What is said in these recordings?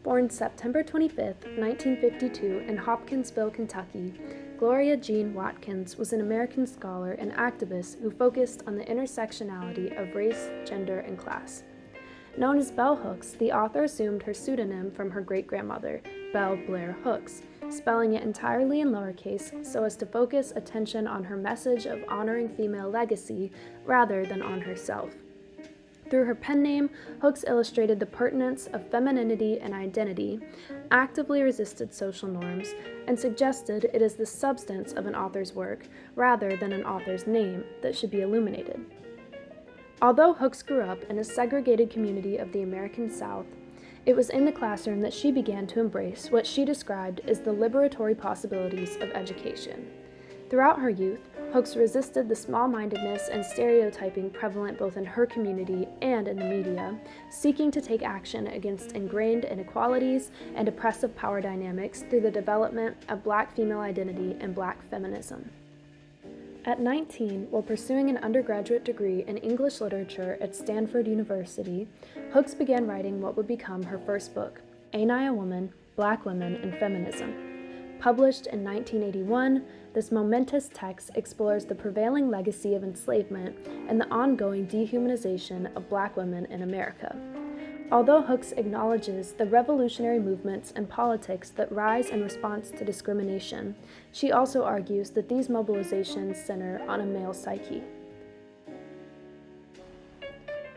Born September 25, 1952, in Hopkinsville, Kentucky, Gloria Jean Watkins was an American scholar and activist who focused on the intersectionality of race, gender, and class. Known as Bell Hooks, the author assumed her pseudonym from her great-grandmother, Belle Blair Hooks, spelling it entirely in lowercase so as to focus attention on her message of honoring female legacy rather than on herself. Through her pen name, Hooks illustrated the pertinence of femininity and identity, actively resisted social norms, and suggested it is the substance of an author's work, rather than an author's name, that should be illuminated. Although Hooks grew up in a segregated community of the American South, it was in the classroom that she began to embrace what she described as the liberatory possibilities of education. Throughout her youth, Hooks resisted the small-mindedness and stereotyping prevalent both in her community and in the media, seeking to take action against ingrained inequalities and oppressive power dynamics through the development of Black female identity and Black feminism. At 19, while pursuing an undergraduate degree in English literature at Stanford University, Hooks began writing what would become her first book, Ain't I a Woman? Black Women and Feminism. Published in 1981, this momentous text explores the prevailing legacy of enslavement and the ongoing dehumanization of Black women in America. Although Hooks acknowledges the revolutionary movements and politics that rise in response to discrimination, she also argues that these mobilizations center on a male psyche.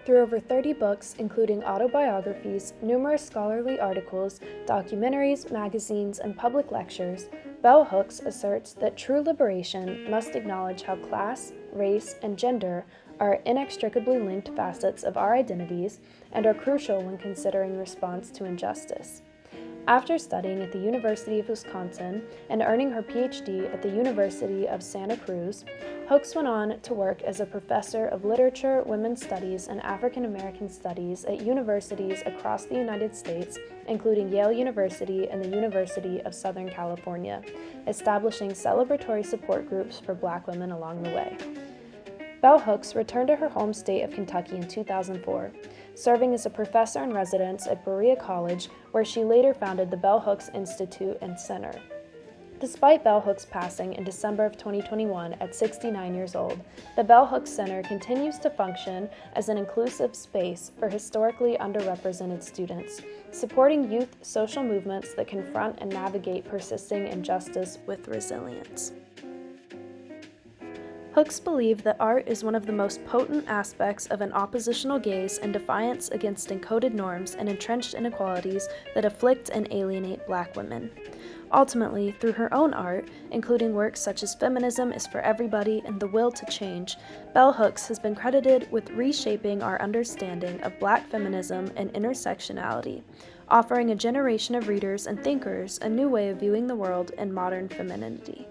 Through over 30 books, including autobiographies, numerous scholarly articles, documentaries, magazines, and public lectures, Bell Hooks asserts that true liberation must acknowledge how class, race, and gender are inextricably linked facets of our identities and are crucial when considering response to injustice. After studying at the University of Wisconsin and earning her PhD at the University of Santa Cruz, Hooks went on to work as a professor of literature, women's studies, and African American studies at universities across the United States, including Yale University and the University of Southern California, establishing celebratory support groups for Black women along the way. Bell Hooks returned to her home state of Kentucky in 2004, serving as a professor in residence at Berea College, where she later founded the Bell Hooks Institute and Center. Despite Bell Hooks' passing in December of 2021 at 69 years old, the Bell Hooks Center continues to function as an inclusive space for historically underrepresented students, supporting youth social movements that confront and navigate persisting injustice with resilience. Hooks believed that art is one of the most potent aspects of an oppositional gaze and defiance against encoded norms and entrenched inequalities that afflict and alienate Black women. Ultimately, through her own art, including works such as Feminism is for Everybody and The Will to Change, Bell Hooks has been credited with reshaping our understanding of Black feminism and intersectionality, offering a generation of readers and thinkers a new way of viewing the world and modern femininity.